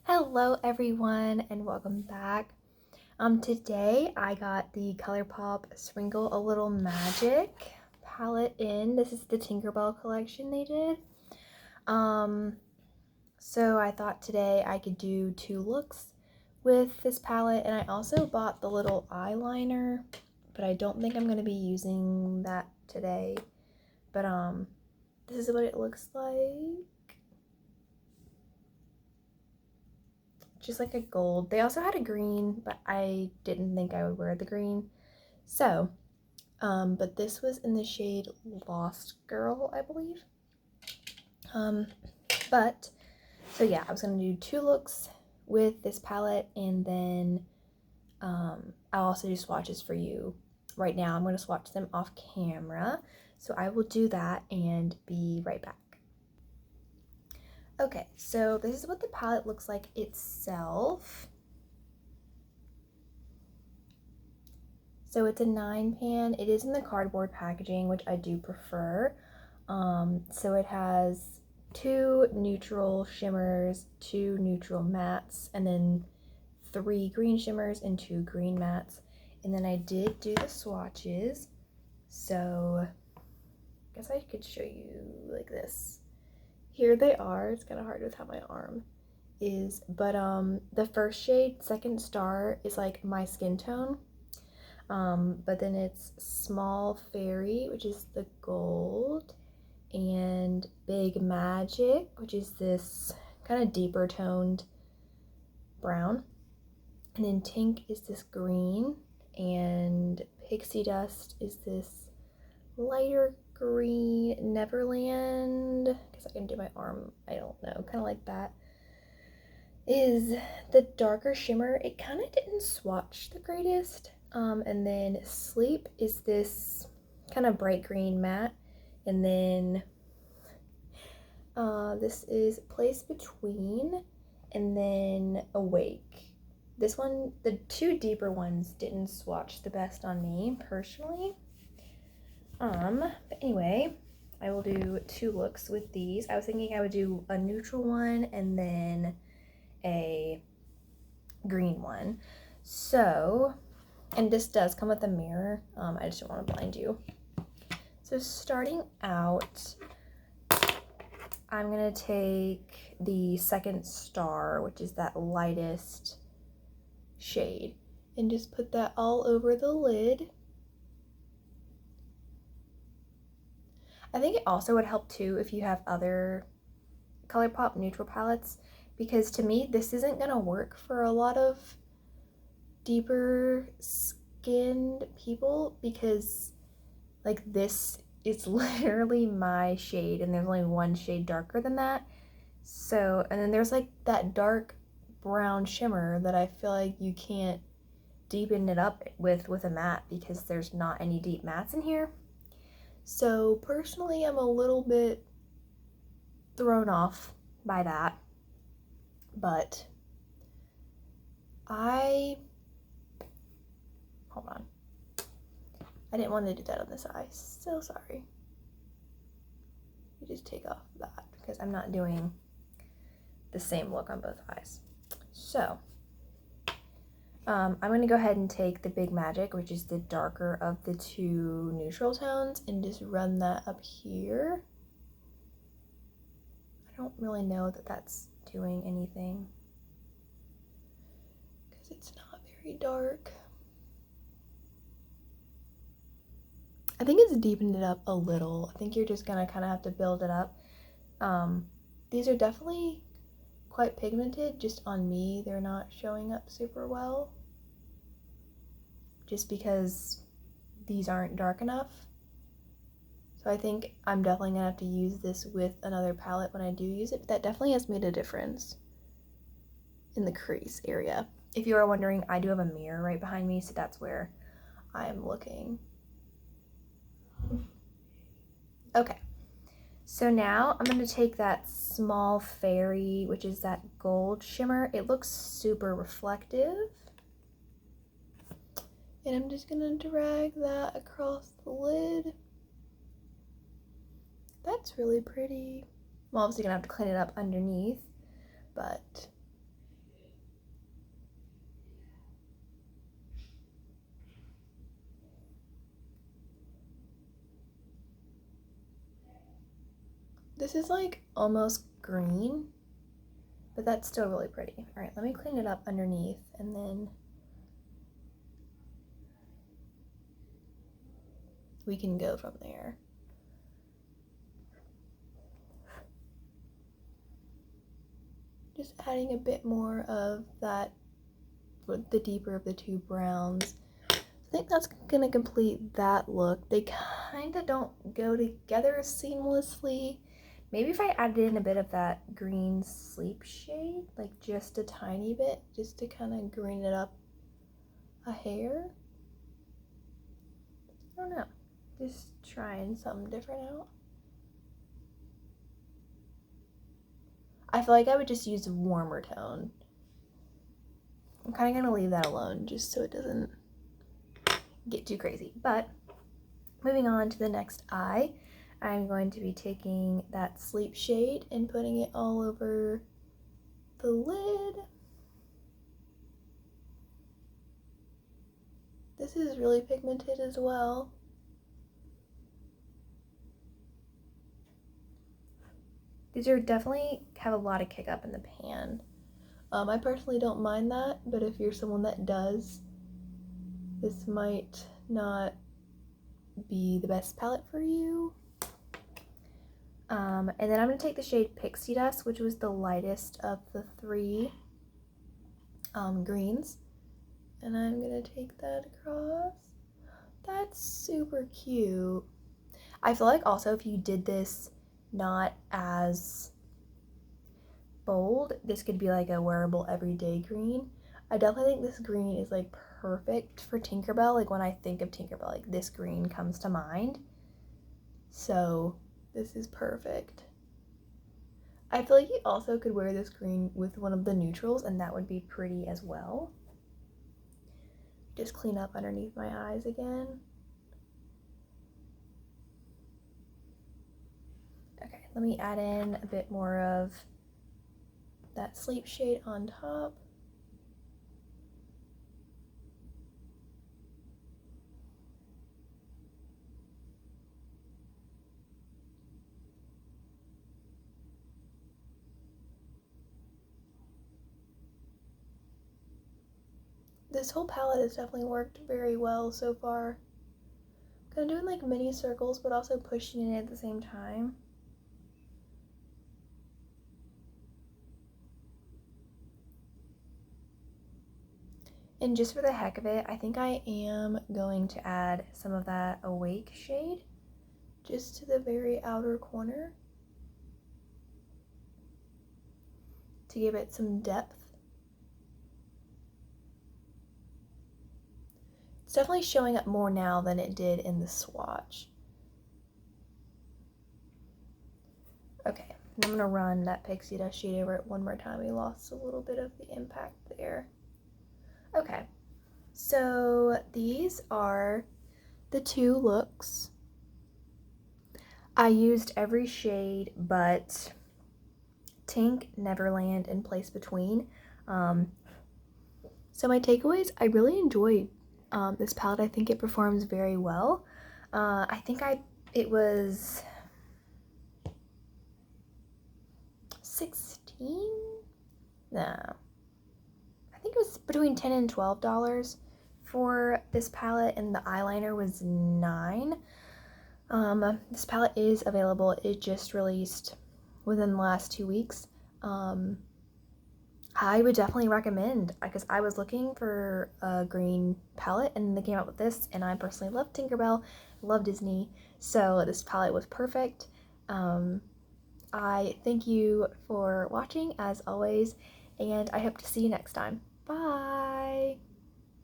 Hello everyone and welcome back. Today I got the Colourpop Sprinkle a Little Magic palette in. This is the Tinkerbell collection they did. So I thought today I could do two looks with this palette, and I also bought the little eyeliner, but I don't think I'm going to be using that today. But this is what it looks like. Just like a gold. They also had a green, but I didn't think I would wear the green. So, but this was in the shade Lost Girl, I believe. So yeah, I was gonna do two looks with this palette, and then I'll also do swatches for you. Right now, I'm gonna swatch them off camera. So I will do that and be right back. Okay, so this is what the palette looks like itself. So it's a 9-pan. It is in the cardboard packaging, which I do prefer. So it has 2 neutral shimmers, 2 neutral mattes, and then 3 green shimmers and 2 green mattes. And then I did do the swatches. So I guess I could show you like this. Here they are. It's kind of hard with how my arm is, but the first shade, Second Star, is like my skin tone. But then it's Small Fairy, which is the gold, and Big Magic, which is this kind of deeper toned brown, and then Tink is this green, and Pixie Dust is this lighter green. Neverland, because I can do my arm, I don't know, kind of like that, is the darker shimmer. It kind of didn't swatch the greatest. And then Sleep is this kind of bright green matte, and then this is Place Between, and then Awake. This one, the 2 deeper ones didn't swatch the best on me personally. But anyway, I will do 2 looks with these. I was thinking I would do a neutral one and then a green one. So, and this does come with a mirror. I just don't want to blind you. So starting out, I'm gonna take the Second Star, which is that lightest shade, and just put that all over the lid. I think it also would help too if you have other Colourpop neutral palettes, because to me this isn't gonna work for a lot of deeper skinned people, because like this is literally my shade and there's only one shade darker than that. So, and then there's like that dark brown shimmer that I feel like you can't deepen it up with a matte, because there's not any deep mattes in here. So personally, I'm a little bit thrown off by that, but hold on. I didn't want to do that on this eye. So sorry. You just take off that because I'm not doing the same look on both eyes. So, I'm going to go ahead and take the Big Magic, which is the darker of the 2 neutral tones, and just run that up here. I don't really know that that's doing anything because it's not very dark. I think it's deepened it up a little. I think you're just gonna kind of have to build it up. These are definitely quite pigmented. Just on me, they're not showing up super well, just because these aren't dark enough. So I think I'm definitely gonna have to use this with another palette when I do use it. But that definitely has made a difference in the crease area. If you are wondering, I do have a mirror right behind me, so that's where I'm looking. Okay, so now I'm going to take that Small Fairy, which is that gold shimmer. It looks super reflective. And I'm just going to drag that across the lid. That's really pretty. I'm obviously going to have to clean it up underneath, but This is like almost green, but that's still really pretty. All right, let me clean it up underneath and then we can go from there. Just adding a bit more of that, the deeper of the two browns. I think that's gonna complete that look. They kind of don't go together seamlessly. Maybe if I added in a bit of that green sleep shade, like just a tiny bit, just to kind of green it up a hair. I don't know. Just trying something different out. I feel like I would just use a warmer tone. I'm kind of going to leave that alone just so it doesn't get too crazy. But moving on to the next eye, I'm going to be taking that sleep shade and putting it all over the lid. This is really pigmented as well. These are definitely have a lot of kick up in the pan. I personally don't mind that, but if you're someone that does, this might not be the best palette for you. And then I'm going to take the shade Pixie Dust, which was the lightest of the three greens. And I'm going to take that across. That's super cute. I feel like also if you did this not as bold, this could be like a wearable everyday green. I definitely think this green is like perfect for Tinkerbell. Like when I think of Tinkerbell, like this green comes to mind. So this is perfect. I feel like you also could wear this green with one of the neutrals and that would be pretty as well. Just clean up underneath my eyes again. Okay, let me add in a bit more of that sleep shade on top. This whole palette has definitely worked very well so far. Kind of doing like mini circles, but also pushing it at the same time. And just for the heck of it, I think I am going to add some of that Awake shade just to the very outer corner to give it some depth. It's definitely showing up more now than it did in the swatch. Okay, and I'm gonna run that Pixie Dust shade over it one more time. We lost a little bit of the impact there. Okay, so these are the two looks. I used every shade but Tink, Neverland, and Place Between. So my takeaways, I really enjoyed this palette. I think it performs very well. I think it was 16? No. I think it was between $10 and $12 for this palette, and the eyeliner was $9. This palette is available. It just released within the last 2 weeks. I would definitely recommend, because I was looking for a green palette and they came out with this, and I personally love Tinkerbell, love Disney, so this palette was perfect. I thank you for watching as always, and I hope to see you next time. Bye!